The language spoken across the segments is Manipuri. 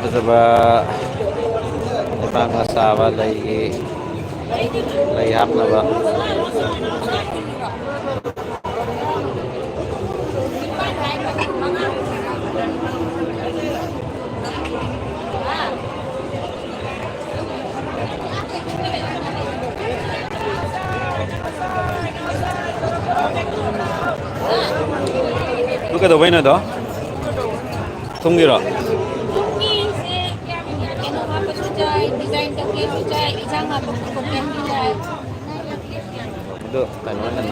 ꯐꯖꯕ ꯂꯩꯕꯥꯛꯅ ꯁꯥꯕ ꯂꯩ ꯍꯥꯞꯅꯕ 또 그래도 더? 통기라. Itu kan mana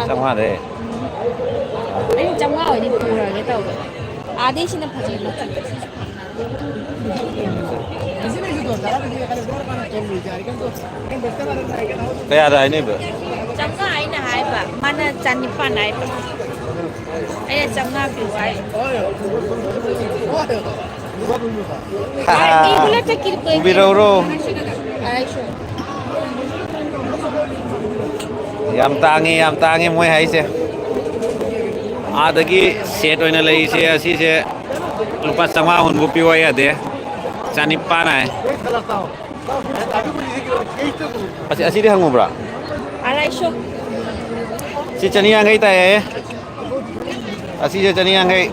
Trong đấy. Anh trong ở đi tù rồi cái tàu à đi xin phải chỉ Kaya ada ini, Bu. trong cái này hai bà mana chani pan này anh trong ngay biểu ai đi boleh cekir pe Biro. Yam tangi mui hai se. Adagi set oina lai se asi se lupa sama hun bu piwa ya de. Chani pan ai. Asi di hangu bra. alai show Si chani yang gai ta ye. Asi se chani yang gai.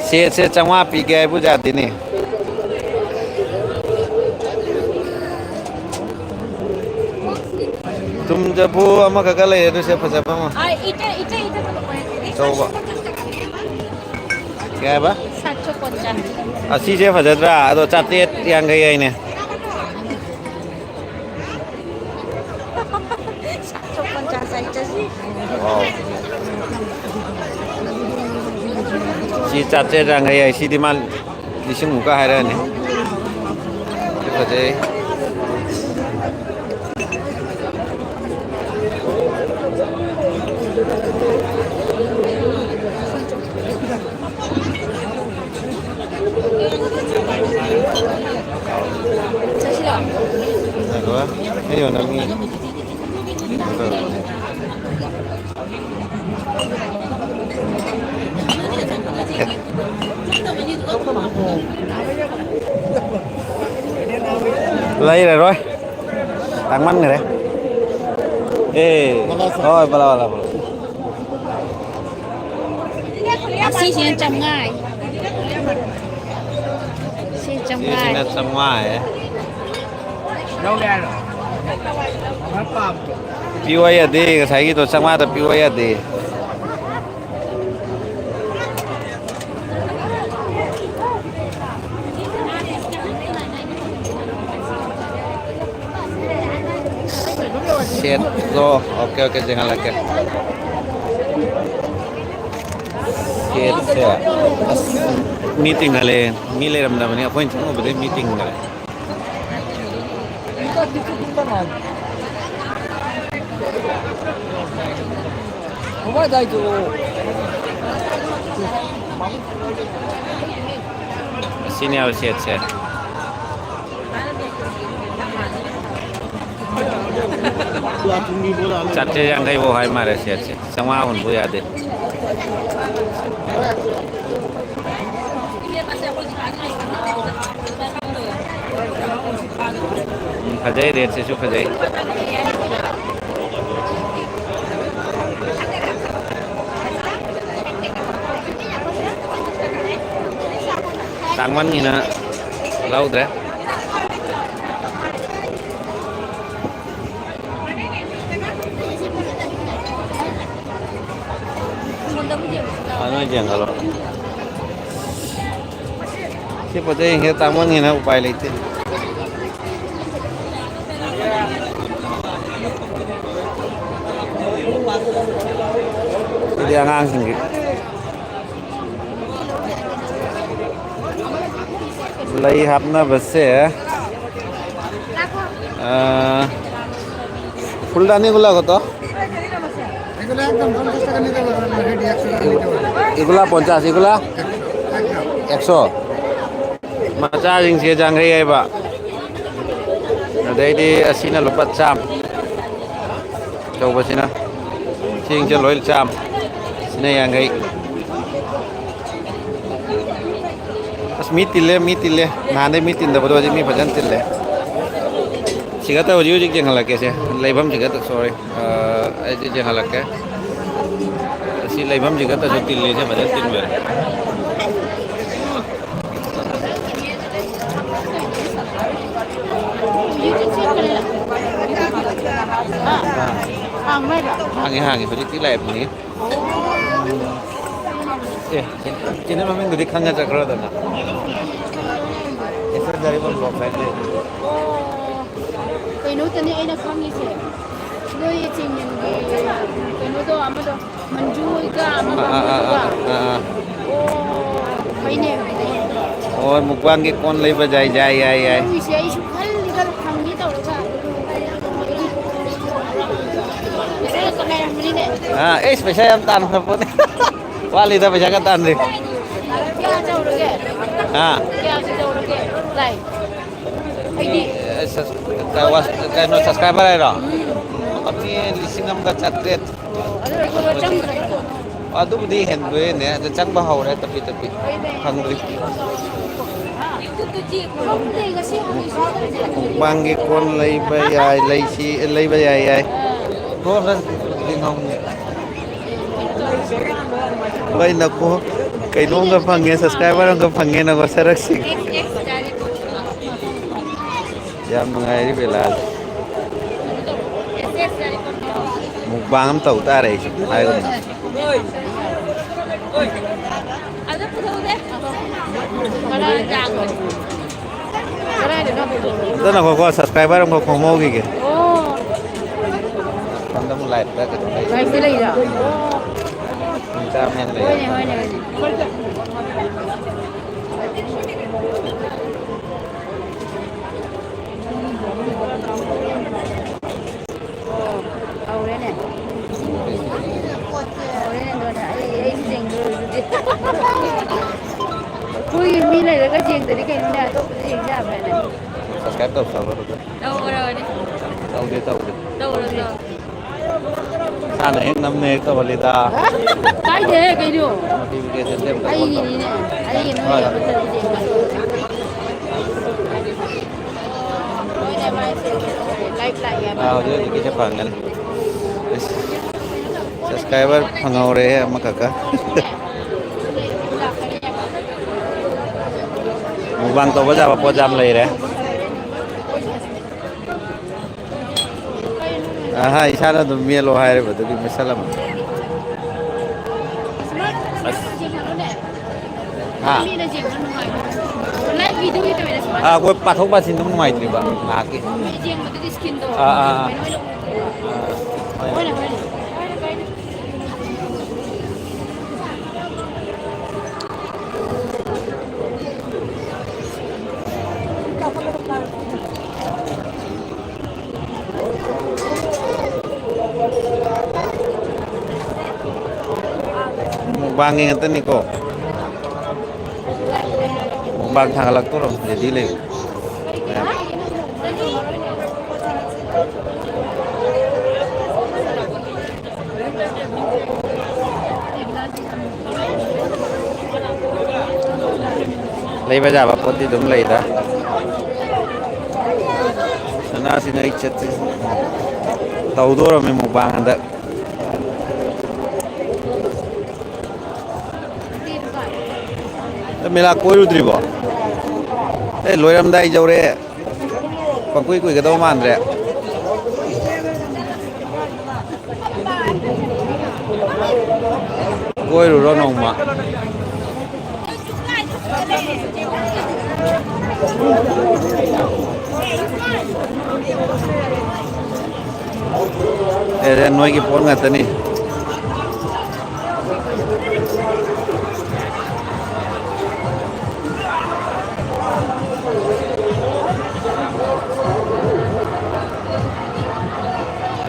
Se changwa pi ge bu ja ni. Tum jabu ama kakale itu siapa ma? ah ita Coba. Kayak apa? 150 Asi siapa jadra atau catet yang kayak ini? 150 saja sih Oh. Si catet yang kayak si di mal di sini muka hari ini. Siapa sih? Apa? Ayo nangi. Lấy rồi. Tăng mắn rồi đấy. Ê, thôi, bala. xin xin trong ngay xin trong Ini ngay net semua ya. Piwa ya deh, saya gitu sama ada piwa ya deh. Set lo, oke jangan lagi. Set ya. Meeting kali, miler namanya apa yang cuma beri meeting kali. Sini harus set. Catet yang kayak bohai marah set. Semua pun boleh ada. Khajai rate se chu khajai. Tangman ni na laut deh. Ano aja kalau siapa aja yang kita taman ni na upaya itu. Jadi ꯑꯉꯥꯡꯁꯤꯡꯒꯤ ꯂꯩ ꯍꯥꯞꯅꯕꯁꯦ ফুলদানিগুলো কত? এগুলা 50, এগুলা 100. ꯃꯆꯥꯁꯤꯡꯁꯦ ꯌꯥꯡꯈꯩ ꯍꯥꯏꯕ, ꯑꯗꯩꯗꯤ ꯑꯁꯤꯅ ꯂꯨꯄꯥ 100, ꯑꯆꯧꯕꯁꯤꯅ ꯁꯤꯡꯁꯦ ꯂꯣꯏ 100, ꯁꯤꯅ 50. ꯑꯁ ꯃꯤ ꯇꯤꯜꯂꯦ, ꯃꯤ ꯇꯤꯜꯂꯦ. ꯅꯍꯥꯟꯗꯩ ꯃꯤ ꯇꯤꯟꯗꯕꯗꯣ ꯍꯧꯖꯤꯛ ꯃꯤ ꯐꯖꯅ ꯇꯤꯜꯂꯦ. ꯁꯤꯒꯠꯇ ꯍꯧꯖꯤꯛ ꯌꯦꯡꯍꯜꯂꯛꯀꯦꯁꯦ, ꯂꯩꯐꯝ ꯁꯤꯒꯠꯇ ꯁꯣꯔꯤ ꯑꯩꯗꯤ ꯌꯦꯡꯍꯜꯂꯛꯀꯦ. ꯑꯁꯤ ꯂꯩꯐꯝ ꯁꯤꯒꯠꯇꯁꯨ ꯇꯤꯜꯂꯤꯁꯦ ꯐꯖꯅ ꯇꯤꯜꯂꯦ. ꯍꯥꯡꯉꯤ ꯍꯧꯖꯤꯛꯇꯤ ꯂꯥꯛꯑꯕꯅꯤ. ꯑꯦ ꯆꯦꯅꯦꯜ ꯃꯃꯤꯡꯗꯨꯗꯤ ꯈꯪꯉ ꯆꯠꯈ꯭ꯔꯣꯗꯅ. ꯀꯩꯅꯣꯇꯅꯤ ꯑꯩꯅ ꯈꯪꯉꯤꯁꯦ, ꯅꯣꯏ ꯆꯤꯡꯒꯤ ꯀꯩꯅꯣꯗꯣ ꯑꯃꯗꯣ ꯃꯟꯖꯨ ꯍꯣꯏꯒ ꯑꯃꯒ ꯃꯣꯏꯗꯨꯒ. ꯑꯣ ꯐꯩꯅꯦ ꯑꯗꯨꯗꯤ. ꯍꯣꯏ ꯃꯨꯛꯕꯥꯡꯒꯤ ꯀꯣꯟ ꯂꯩꯕ ꯌꯥꯏ. ꯇꯧꯔꯤꯁꯦ ꯑꯩꯁꯨ ꯈꯜꯂꯤꯒ ꯍꯪꯒꯦ ꯇꯧꯔꯒ. ꯄꯩꯁꯥꯒ ꯉꯥꯏꯔꯝꯕꯅꯤꯅꯦ. ꯑꯦꯁ ꯄꯩꯁꯥ ꯌꯥꯝ ꯇꯥꯟꯈ꯭ꯔꯄꯣꯠꯅꯤ. ꯋꯥꯠꯂꯤꯗ ꯄꯩꯁꯥꯒ ꯇꯥꯟꯗ꯭ꯔꯤ. ꯀꯌꯥ ꯇꯧꯔꯒꯦ? ꯀꯌꯥꯒꯤ ꯇꯧꯔꯒꯦ ꯂꯥꯏ? ꯑꯩꯗꯤ ꯀꯩꯅꯣ ꯁꯕꯁꯀ꯭ꯔꯥꯏꯕꯔ ꯍꯥꯏꯔꯣ? ꯃꯤ 1,300. ꯑꯗꯨ ꯆꯪꯗ꯭ꯔꯦ. ꯑꯗꯨꯕꯨꯗꯤ ꯍꯦꯟꯗꯣꯏꯅꯦ, ꯑꯗ ꯆꯪꯕ ꯍꯧꯔꯦ ꯇꯞꯄꯤ ꯐꯪꯗ꯭ꯔꯤ. ꯃꯨꯛꯕꯥꯡꯒꯤ ꯀꯣꯟ ꯂꯩꯕ ꯌꯥꯏ, ꯂꯩꯕ ꯌꯥꯏ. ꯅꯀꯣ ꯀꯩꯅꯣꯝꯒ ꯐꯪꯉꯦ, ꯁꯕꯁꯀ꯭ꯔꯥꯏꯕꯔ ꯑꯃꯒ ꯐꯪꯉꯦꯅꯀꯣ ꯁꯔꯛꯁꯤ. ꯌꯥꯝ ꯅꯨꯡꯉꯥꯏꯔꯤ ꯕꯦꯂꯥꯁꯦ. ꯃꯨꯛꯕꯥꯡ ꯑꯃ ꯇꯧ ꯇꯥꯔꯦ ꯑꯩꯁꯨ ꯍꯥꯏꯒꯨꯝꯅ. ꯑꯝꯇ ꯉꯥꯏꯈꯣꯀꯣ, ꯁꯕꯁꯀ꯭ꯔꯥꯏꯕꯔ ꯑꯃꯈꯛ ꯈꯣꯝꯍꯧꯈꯤꯒꯦ. ꯂꯥꯏꯐꯇ ꯂꯩꯔꯣ? ꯍꯣꯏꯅꯦ. ꯍꯧꯔꯦꯅꯦ. ꯑꯩꯈꯣꯏꯒꯤ ꯃꯤ ꯂꯩꯔꯒ ꯌꯦꯡꯗꯗꯤ ꯀꯩꯅꯣꯅꯦ, ꯑꯇꯣꯞꯄꯗ ꯌꯦꯡ ꯌꯥꯕ꯭ꯔꯅꯦ. ꯁꯕꯁꯀ꯭ꯔꯥꯏꯕ ꯇꯧꯁꯜꯂꯣ. ꯇꯧꯗꯦ. ꯏꯁꯥꯅ ꯍꯦꯛ ꯅꯝꯅ ꯍꯦꯛ ꯇꯧꯍꯜꯂꯤꯗ. ꯀꯥꯏꯗꯦꯍꯦ ꯀꯩꯅꯣ. ꯅꯣꯇꯤꯐꯤꯀꯦꯁꯟꯁꯦ ꯑꯝꯇ ꯑꯣꯟ ꯇꯧ. ꯑꯩꯒꯤꯅꯤꯅꯦ. ꯑꯩꯒꯤ ꯅꯣꯏ ꯍꯣꯏ. ꯍꯧꯖꯤꯛꯀꯤꯁꯦ ꯐꯪꯒꯅꯤ. ꯁꯕꯁꯀ꯭ꯔꯥꯏꯕꯔ ꯐꯪꯍꯧꯔꯦ ꯑꯃꯈꯛꯀ. ꯃꯨꯛꯕꯥꯡ ꯇꯧꯕ ꯌꯥꯕ ꯄꯣꯠ ꯌꯥꯝ ꯂꯩꯔꯦ. ꯏꯁꯥꯅ ꯑꯗꯨꯝ ꯃꯦꯜꯂꯣ ꯍꯥꯏꯔꯤꯕꯗꯨꯒꯤ ꯃꯦꯠꯁꯜꯂꯝꯃꯦ. ꯑꯩꯈꯣꯏ ꯄꯥꯊꯣꯛ ꯄꯥꯁꯤꯟ ꯑꯗꯨꯝ ꯅꯨꯡꯉꯥꯏꯇ꯭ꯔꯤꯕ ꯉꯥꯏꯍꯥꯛꯀꯤ. ꯍꯣꯏꯅꯦ. ꯃꯨꯛꯕꯥꯡꯒꯤ ꯉꯥꯛꯇꯅꯤꯀꯣ. ꯃꯨꯛꯕꯥꯡ ꯊꯥꯒꯠꯂꯛꯇꯣꯔꯣ? ꯔꯦꯗꯤ ꯂꯩꯌꯨ. ꯂꯩꯕ ꯌꯥꯕ ꯄꯣꯠꯇꯤ ꯑꯗꯨꯝ ꯂꯩꯗ. ꯁꯅꯥꯁꯤꯅ ꯑꯩ ꯆꯠꯇ꯭ꯔꯤ. ꯇꯧꯗꯣꯔꯝꯃꯤ ꯃꯨꯛꯕꯥꯡ ꯍꯟꯗꯛ. ꯃꯦꯂꯥ ꯀꯣꯏꯔꯨꯗ꯭ꯔꯤꯕꯣ? ꯂꯣꯏꯔꯝꯗꯥꯏ ꯌꯧꯔꯛꯑꯦ. ꯄꯪꯀꯨꯏ ꯀꯨꯏꯒꯗꯧ ꯃꯥꯟꯗ꯭ꯔꯦ. ꯀꯣꯏꯔꯨꯔꯣ ꯅꯣꯡꯃ. ꯅꯣꯏꯒꯤ ꯄꯣꯠ ꯉꯥꯛꯇꯅꯤ.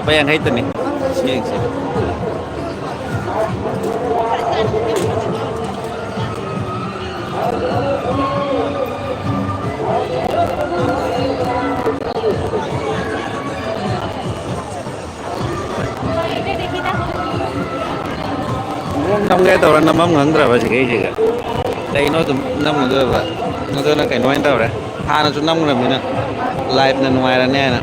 ไปยังให้ตัวนี้ชี้อีกสิnằm cái tàu là nằm ngẩng ra vậy cái gì cả đây nó tụm nằm ngửa ra nó tôi nó cái nói tàu đấy ha nó chúng nằm ngửa mình nè live nè ngoài là nè nè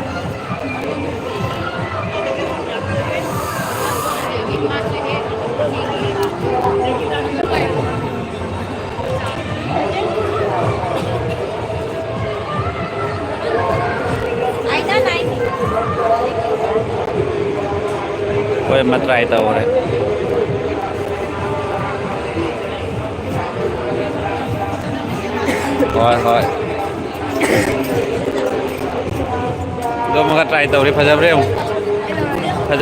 quay mặt trai tàu đấy thôi dua makan try tau ni fajar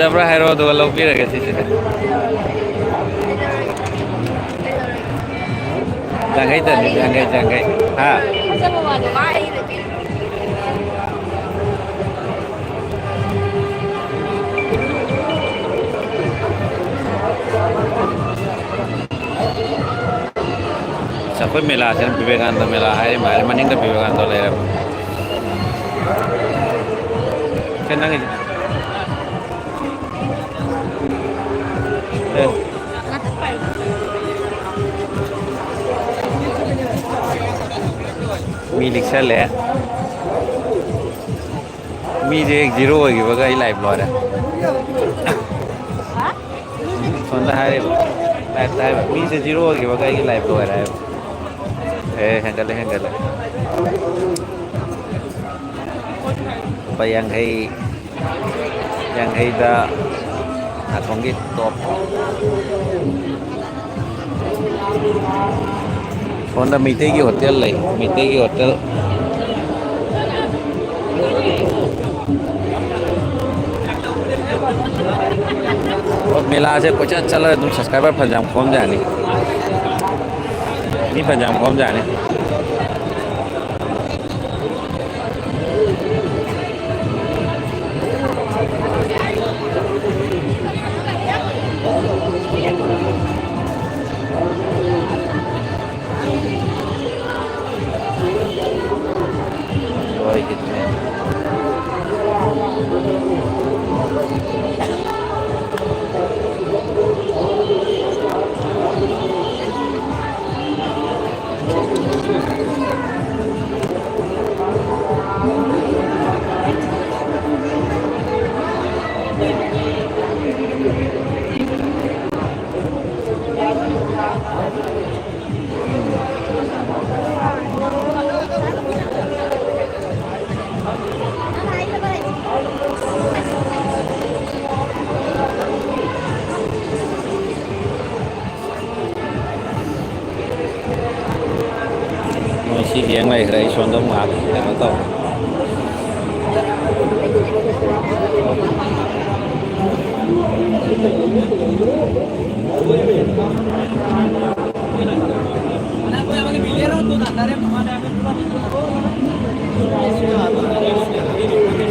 berem hero dua lopi lagi sih jangkai ha sampai mela jangan Vivekananda mela hari mari maning ke Vivekananda lera kenang aja milik saya mi je ek zero hogi baga I live lo raha sonda hari live mi se zero hogi baga I live lo raha hanggal apa yang da atong git top Honda Mitegi hotel lai Mitegi hotel और मेला से कुछ अच्छा लगा तुम सब्सक्राइबर पंजाब कौन जाने नहीं पंजाब कौन जाने si hiện này đây son đông ngạc để nó tàu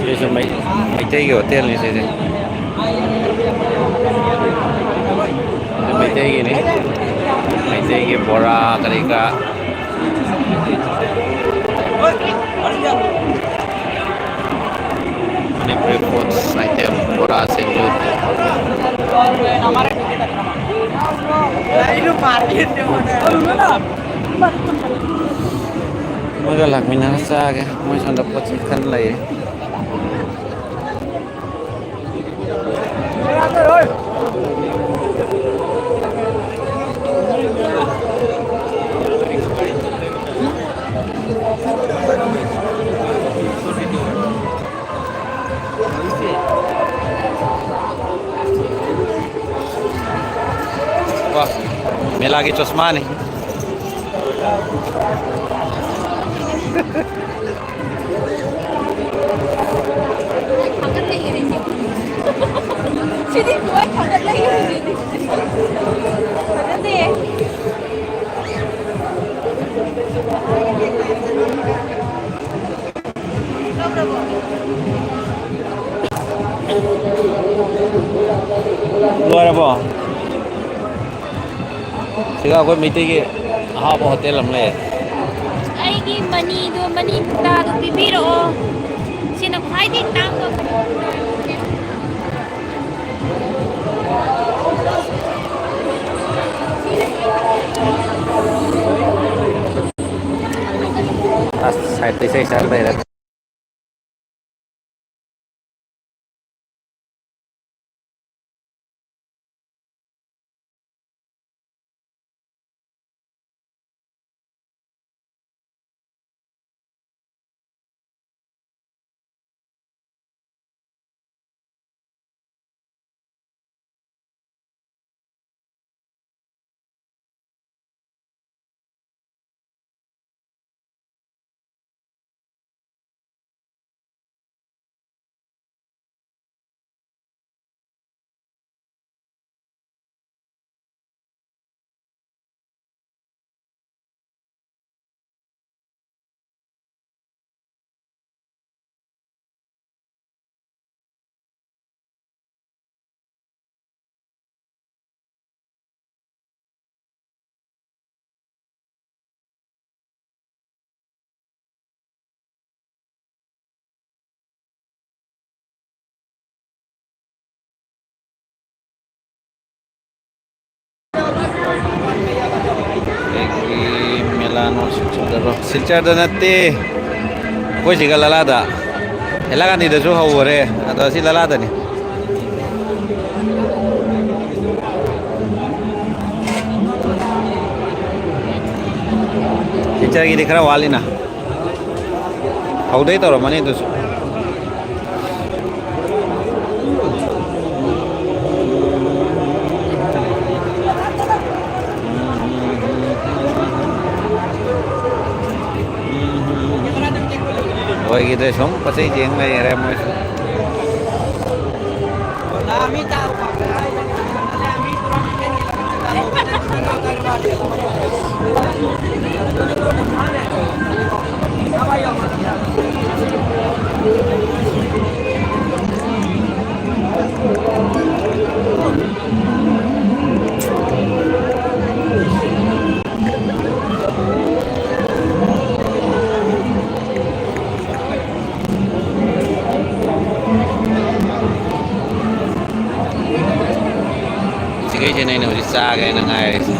Jadi mấy tay kiểu tiền này thế mấy tay gini mấy tay cái bora ketika ini pre-food item bora sejuk Magalag minasa ke mo isang dapat ikan lagi Wah, may lagi chosma nih. Sini gua kaget lagi di sini. Kaget deh. ꯂꯣꯏꯔꯕꯣ ꯁꯤꯒ ꯑꯩꯈꯣꯏ ꯃꯩꯇꯩꯒꯤ ꯑꯍꯥꯎꯕ ꯍꯣꯇꯦꯜ ꯑꯃ ꯂꯩ ꯑꯩꯒꯤ ꯃꯅꯤꯗꯣ ꯃꯅꯤ ꯃꯨꯛꯇꯥꯗꯣ ꯄꯤꯕꯤꯔꯛꯑꯣ ꯁꯤꯅ ꯈ꯭ꯋꯥꯏꯗꯒꯤ ꯇꯥꯡꯕ ꯑꯁ ꯁꯥꯏꯠꯇ ꯏꯁꯩ ꯁꯛꯑ ꯂꯩꯔꯦ ꯃꯦꯂꯥꯅꯣ ꯁꯤꯜꯆꯔꯗ ꯅꯠꯇꯦ ꯑꯩꯈꯣꯏ ꯁꯤꯒ ꯂꯂꯥꯗ ꯍꯦꯂꯥꯒꯥꯟꯙꯤꯗꯁꯨ ꯍꯧꯈꯔꯦ ꯑꯗꯣ ꯁꯤ ꯂꯂꯥꯗꯅꯤ ꯁꯤꯜꯆꯔꯒꯤꯗꯤ ꯈꯔ ꯋꯥꯠꯂꯤꯅ ꯍꯧꯗꯩ ꯇꯧꯔꯝꯃꯅꯤ ꯑꯗꯨꯁꯨ ꯑꯣꯏꯈꯤꯗ꯭ꯔꯦ ꯁꯨꯝ ꯄꯣꯠ ꯆꯩ ꯌꯦꯡ ꯂꯩꯔꯦ ꯃꯣꯏꯁꯨ ꯁꯤꯈꯩꯁꯤꯅ ꯑꯩꯅ ꯍꯧꯖꯤꯛ ꯆꯥꯒꯦꯅ ꯉꯥꯏꯔꯤꯁꯦ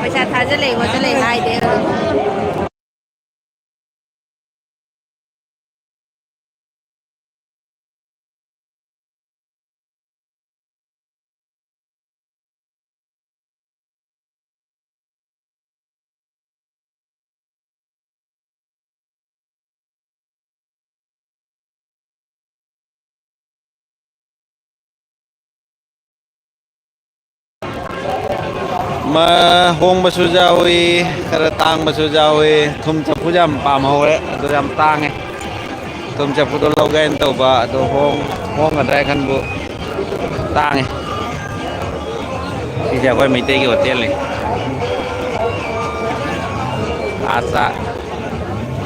ꯄꯩꯁꯥ ꯊꯥꯖꯤꯜꯂꯛꯏ ꯈꯣꯠꯆꯤꯜꯂꯛꯏ ꯍꯥꯏꯗꯦ ꯍꯣꯡꯕꯁꯨ ꯌꯥꯎꯏ ꯈꯔ ꯇꯥꯡꯕꯁꯨ ꯌꯥꯎꯏ ꯊꯨꯝ ꯆꯐꯨꯁꯨ ꯌꯥꯝ ꯄꯥꯝꯍꯧꯔꯦ ꯑꯗꯨ ꯌꯥꯝ ꯇꯥꯡꯉꯦ ꯊꯨꯝ ꯆꯐꯨꯗꯣ ꯂꯧꯒꯦꯅ ꯇꯧꯕ ꯑꯗꯣ ꯍꯣꯡꯒꯗ꯭ꯔꯥ ꯈꯟꯕꯨ ꯇꯥꯡꯉꯦ ꯁꯤꯁꯦ ꯑꯩꯈꯣꯏ ꯃꯩꯇꯩꯒꯤ ꯍꯣꯇꯦꯜꯅꯤ ꯑꯥ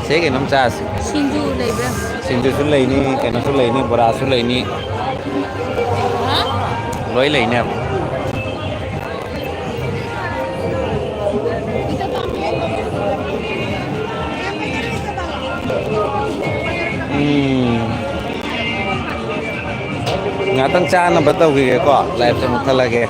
ꯁꯤ ꯀꯩꯅꯣꯝ ꯆꯥꯁꯤ ꯁꯤꯡꯖꯨ ꯂꯩꯕ꯭ꯔꯥ ꯁꯤꯡꯖꯨꯁꯨ ꯂꯩꯅꯤ ꯀꯩꯅꯣꯁꯨ ꯂꯩꯅꯤ ꯕꯣꯔꯥꯁꯨ ꯂꯩꯅꯤ ꯂꯣꯏ ꯂꯩꯅꯦꯕ ꯉꯥꯛꯇꯪ ꯆꯥꯅꯕ ꯇꯧꯈꯤꯒꯦꯀꯣ ꯂꯥꯏꯐꯁꯦ ꯃꯨꯠꯊꯠꯂꯒꯦ